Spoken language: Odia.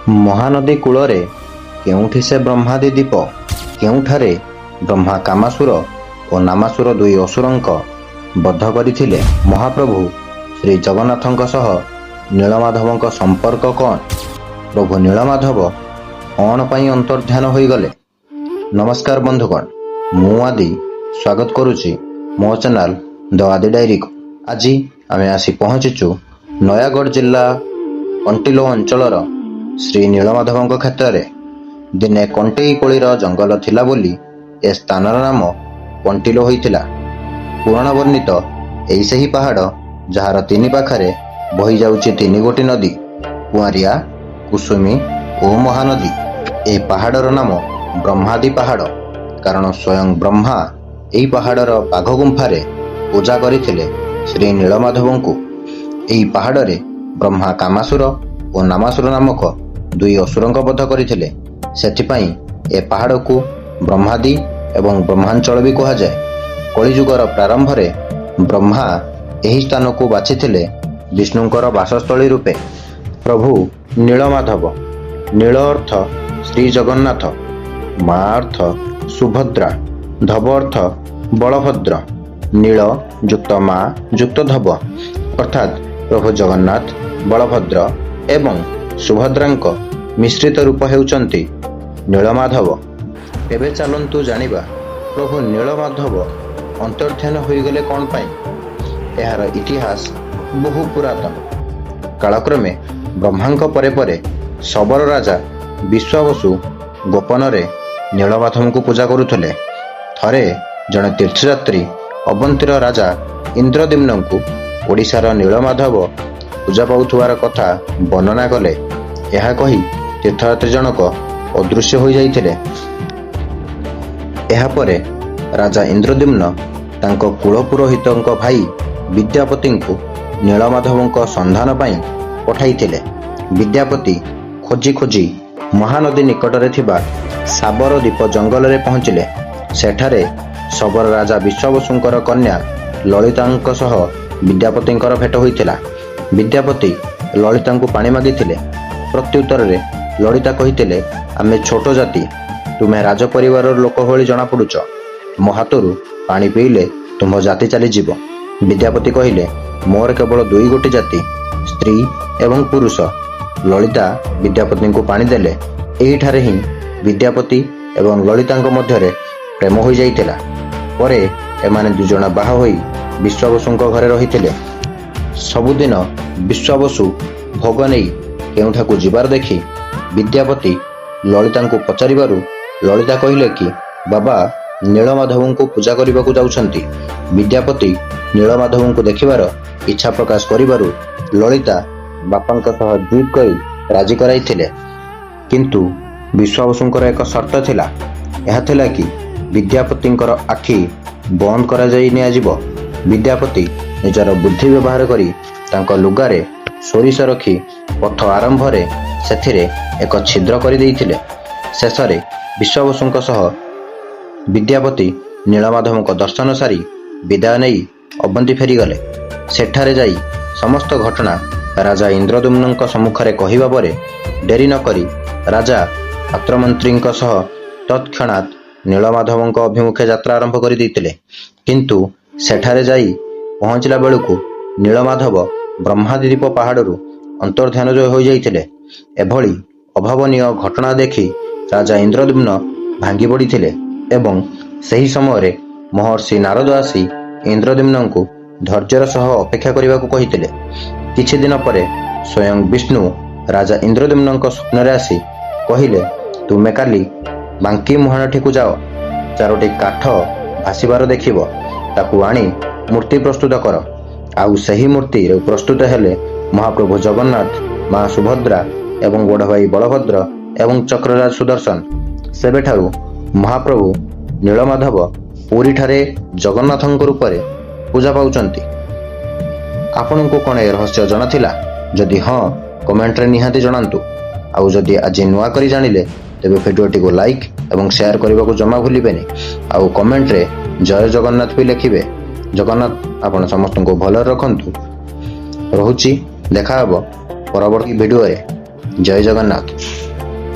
ମହାନଦୀ କୂଳରେ କେଉଁଠି ସେ ବ୍ରହ୍ମାଦି ଦୀପ, କେଉଁଠାରେ ବ୍ରହ୍ମା କାମାସୁର ଓ ନାମାସୁର ଦୁଇ ଅସୁରଙ୍କ ବଧ କରିଥିଲେ। ମହାପ୍ରଭୁ ଶ୍ରୀ ଜଗନ୍ନାଥଙ୍କ ସହ ନୀଳମାଧବଙ୍କ ସମ୍ପର୍କ କ'ଣ? ପ୍ରଭୁ ନୀଳମାଧବ କ'ଣ ପାଇଁ ଅନ୍ତର୍ଧ୍ୟାନ ହୋଇଗଲେ? ନମସ୍କାର ବନ୍ଧୁଗଣ, ମୁଁ ଆଦି ସ୍ୱାଗତ କରୁଛି ମୋ ଚ୍ୟାନେଲ ଦ ଆଦି ଡାଏରୀକୁ। ଆଜି ଆମେ ଆସି ପହଞ୍ଚିଛୁ ନୟାଗଡ଼ ଜିଲ୍ଲା କଣ୍ଟିଲୋ ଅଞ୍ଚଳର ଶ୍ରୀ ନୀଳମାଧବଙ୍କ କ୍ଷେତ୍ରରେ। ଦିନେ କଣ୍ଟେଇ କୋଳିର ଜଙ୍ଗଲ ଥିଲା ବୋଲି ଏ ସ୍ଥାନର ନାମ କଣ୍ଟିଲୋ ହୋଇଥିଲା। ପୁରାଣ ବର୍ଣ୍ଣିତ ଏହି ସେହି ପାହାଡ଼ ଯାହାର ତିନି ପାଖରେ ବହି ଯାଉଛି ତିନି ଗୋଟି ନଦୀ, କୁଆଁରିଆ, କୁସୁମୀ ଓ ମହାନଦୀ। ଏହି ପାହାଡ଼ର ନାମ ବ୍ରହ୍ମାଦି ପାହାଡ଼, କାରଣ ସ୍ୱୟଂ ବ୍ରହ୍ମା ଏହି ପାହାଡ଼ର ବାଘ ଗୁମ୍ଫାରେ ପୂଜା କରିଥିଲେ ଶ୍ରୀ ନୀଳମାଧବଙ୍କୁ। ଏହି ପାହାଡ଼ରେ ବ୍ରହ୍ମା କାମାସୁର ଓ ନାମାସୁର ନାମକ ଦୁଇ ଅସୁରଙ୍କ ବଧ କରିଥିଲେ। ସେଥିପାଇଁ ଏ ପାହାଡ଼କୁ ବ୍ରହ୍ମାଦି ଏବଂ ବ୍ରହ୍ମାଞ୍ଚଳ ବି କୁହାଯାଏ। କଳିଯୁଗର ପ୍ରାରମ୍ଭରେ ବ୍ରହ୍ମା ଏହି ସ୍ଥାନକୁ ବାଛିଥିଲେ ବିଷ୍ଣୁଙ୍କର ବାସସ୍ଥଳୀ ରୂପେ। ପ୍ରଭୁ ନୀଳମାଧବ, ନୀଳ ଅର୍ଥ ଶ୍ରୀ ଜଗନ୍ନାଥ, ମା ଅର୍ଥ ସୁଭଦ୍ରା, ଧବ ଅର୍ଥ ବଳଭଦ୍ର। ନୀଳ ଯୁକ୍ତ ମା ଯୁକ୍ତ ଧବ ଅର୍ଥାତ୍ ପ୍ରଭୁ ଜଗନ୍ନାଥ, ବଳଭଦ୍ର ଏବଂ ସୁଭଦ୍ରାଙ୍କ ମିଶ୍ରିତ ରୂପ ହେଉଛନ୍ତି ନୀଳମାଧବ। ଏବେ ଚାଲନ୍ତୁ ଜାଣିବା ପ୍ରଭୁ ନୀଳମାଧବ ଅନ୍ତର୍ଧ୍ୟାନ ହୋଇଗଲେ କ'ଣ ପାଇଁ। ଏହାର ଇତିହାସ ବହୁ ପୁରାତନ। କାଳକ୍ରମେ ବ୍ରହ୍ମାଙ୍କ ପରେ ପରେ ଶବର ରାଜା ବିଶ୍ୱାବସୁ ଗୋପନରେ ନୀଳମାଧବଙ୍କୁ ପୂଜା କରୁଥିଲେ। ଥରେ ଜଣେ ତୀର୍ଥଯାତ୍ରୀ ଅବନ୍ତୀର ରାଜା ଇନ୍ଦ୍ରଦ୍ୟୁମ୍ନଙ୍କୁ ଓଡ଼ିଶାର ନୀଳମାଧବ ପୂଜା ପାଉଥିବାର କଥା ବର୍ଣ୍ଣନା କଲେ। ଏହା କହି ତୀର୍ଥଯାତ୍ରୀ ଜଣକ ଅଦୃଶ୍ୟ ହୋଇଯାଇଥିଲେ। ଏହାପରେ ରାଜା ଇନ୍ଦ୍ରଦ୍ୟୁମ୍ନ ତାଙ୍କ କୁଳପୁରୋହିତଙ୍କ ଭାଇ ବିଦ୍ୟାପତିଙ୍କୁ ନୀଳମାଧବଙ୍କ ସନ୍ଧାନ ପାଇଁ ପଠାଇଥିଲେ। ବିଦ୍ୟାପତି ଖୋଜି ଖୋଜି ମହାନଦୀ ନିକଟରେ ଥିବା ଶାବର ଦ୍ୱୀପ ଜଙ୍ଗଲରେ ପହଞ୍ଚିଲେ। ସେଠାରେ ଶବର ରାଜା ବିଶ୍ୱାବସୁଙ୍କର କନ୍ୟା ଲଳିତାଙ୍କ ସହ ବିଦ୍ୟାପତିଙ୍କର ଭେଟ ହୋଇଥିଲା। ବିଦ୍ୟାପତି ଲଳିତାଙ୍କୁ ପାଣି ମାଗିଥିଲେ। ପ୍ରତ୍ୟୁତ୍ତରରେ ଲଳିତା କହିଥିଲେ, ଆମେ ଛୋଟ ଜାତି, ତୁମେ ରାଜ ପରିବାରର ଲୋକ ଭଳି ଜଣାପଡ଼ୁଛ। ମୋ ହାତରୁ ପାଣି ପିଇଲେ ତୁମ୍ଭ ଜାତି ଚାଲିଯିବ। ବିଦ୍ୟାପତି କହିଲେ, ମୋର କେବଳ ଦୁଇ ଗୋଟି ଜାତି, ସ୍ତ୍ରୀ ଏବଂ ପୁରୁଷ। ଲଳିତା ବିଦ୍ୟାପତିଙ୍କୁ ପାଣି ଦେଲେ। ଏହିଠାରେ ହିଁ ବିଦ୍ୟାପତି ଏବଂ ଲଳିତାଙ୍କ ମଧ୍ୟରେ ପ୍ରେମ ହୋଇଯାଇଥିଲା। ପରେ ଏମାନେ ଦୁଇଜଣ ବାହା ହୋଇ ବିଶ୍ୱାବସୁଙ୍କ ଘରେ ରହିଥିଲେ। ସବୁଦିନ ବିଶ୍ୱାବସୁ ଭୋଗ ନେଇ କେଉଁଠାକୁ ଯିବାର ଦେଖି ବିଦ୍ୟାପତି ଲଳିତାଙ୍କୁ ପଚାରିବାରୁ ଲଳିତା କହିଲେ କି ବାବା ନୀଳମାଧବଙ୍କୁ ପୂଜା କରିବାକୁ ଯାଉଛନ୍ତି। ବିଦ୍ୟାପତି ନୀଳମାଧବଙ୍କୁ ଦେଖିବାର ଇଚ୍ଛା ପ୍ରକାଶ କରିବାରୁ ଲଳିତା ବାପାଙ୍କ ସହ ଜିଦ୍ କରି ରାଜି କରାଇଥିଲେ। କିନ୍ତୁ ବିଶ୍ୱାବସୁଙ୍କର ଏକ ସର୍ତ୍ତ ଥିଲା। ଏହା ଥିଲା କି ବିଦ୍ୟାପତିଙ୍କର ଆଖି ବନ୍ଦ କରାଯାଇ ନିଆଯିବ। ବିଦ୍ୟାପତି ନିଜର ବୁଦ୍ଧି ବ୍ୟବହାର କରି ତାଙ୍କ ଲୁଗାରେ ସୋରିଷ ରଖି ପଥ ଆରମ୍ଭରେ ସେଥିରେ ଏକ ଛିଦ୍ର କରିଦେଇଥିଲେ। ଶେଷରେ ବିଶ୍ୱାବସୁଙ୍କ ସହ ବିଦ୍ୟାପତି ନୀଳମାଧବଙ୍କ ଦର୍ଶନ ସାରି ବିଦାୟ ନେଇ ଅବନ୍ତୀ ଫେରିଗଲେ। ସେଠାରେ ଯାଇ ସମସ୍ତ ଘଟଣା ରାଜା ଇନ୍ଦ୍ରଦ୍ୟୁମ୍ନଙ୍କ ସମ୍ମୁଖରେ କହିବା ପରେ ଡେରି ନକରି ରାଜା ପାତ୍ରମନ୍ତ୍ରୀଙ୍କ ସହ ତତ୍କ୍ଷଣାତ୍ ନୀଳମାଧବଙ୍କ ଅଭିମୁଖେ ଯାତ୍ରା ଆରମ୍ଭ କରିଦେଇଥିଲେ। କିନ୍ତୁ ସେଠାରେ ଯାଇ ପହଞ୍ଚିଲା ବେଳକୁ ନୀଳମାଧବ ବ୍ରହ୍ମାଦି ଦ୍ୱୀପ ପାହାଡ଼ରୁ ଅନ୍ତର୍ଧ୍ୟାନ ହୋଇଯାଇଥିଲେ। ଏଭଳି ଅଭାବନୀୟ ଘଟଣା ଦେଖି ରାଜା ଇନ୍ଦ୍ରଦ୍ୟୁମ୍ନ ଭାଙ୍ଗି ପଡ଼ିଥିଲେ ଏବଂ ସେହି ସମୟରେ ମହର୍ଷି ନାରଦ ଆସି ଇନ୍ଦ୍ରଦ୍ୟୁମ୍ନଙ୍କୁ ଧୈର୍ଯ୍ୟର ସହ ଅପେକ୍ଷା କରିବାକୁ କହିଥିଲେ। କିଛି ଦିନ ପରେ ସ୍ୱୟଂ ବିଷ୍ଣୁ ରାଜା ଇନ୍ଦ୍ରଦ୍ୟୁମ୍ନଙ୍କ ସ୍ୱପ୍ନରେ ଆସି କହିଲେ, ତୁମେ କାଲି ବାଙ୍କି ମୁହାଣଠିକୁ ଯାଅ, 4ଟି କାଠ ଭାସିବାର ଦେଖିବ, ତାକୁ ଆଣି ମୂର୍ତ୍ତି ପ୍ରସ୍ତୁତ କର। ଆଉ ସେହି ମୂର୍ତ୍ତି ପ୍ରସ୍ତୁତ ହେଲେ ମହାପ୍ରଭୁ ଜଗନ୍ନାଥ, ମା ସୁଭଦ୍ରା ଏବଂ ବଡ଼ ଭାଇ ବଳଭଦ୍ର ଏବଂ ଚକ୍ରରାଜ ସୁଦର୍ଶନ। ସେବେଠାରୁ ମହାପ୍ରଭୁ ନୀଳମାଧବ ପୁରୀଠାରେ ଜଗନ୍ନାଥଙ୍କ ରୂପରେ ପୂଜା ପାଉଛନ୍ତି। ଆପଣଙ୍କୁ କ'ଣ ଏ ରହସ୍ୟ ଜଣାଥିଲା? ଯଦି ହଁ, କମେଣ୍ଟରେ ନିହାତି ଜଣାନ୍ତୁ। ଆଉ ଯଦି ଆଜି ନୂଆ କରି ଜାଣିଲେ ତେବେ ଭିଡ଼ିଓଟିକୁ ଲାଇକ୍ ଏବଂ ସେୟାର କରିବାକୁ ଜମା ଭୁଲିବେନି। ଆଉ କମେଣ୍ଟରେ ଜୟ ଜଗନ୍ନାଥ ବି ଲେଖିବେ। ଜଗନ୍ନାଥ ଆପଣ ସମସ୍ତଙ୍କୁ ଭଲରେ ରଖନ୍ତୁ। ରହୁଛି, ଦେଖା ହେବ ପରବର୍ତ୍ତୀ ଭିଡ଼ିଓରେ। ଜୟ ଜଗନ୍ନାଥ।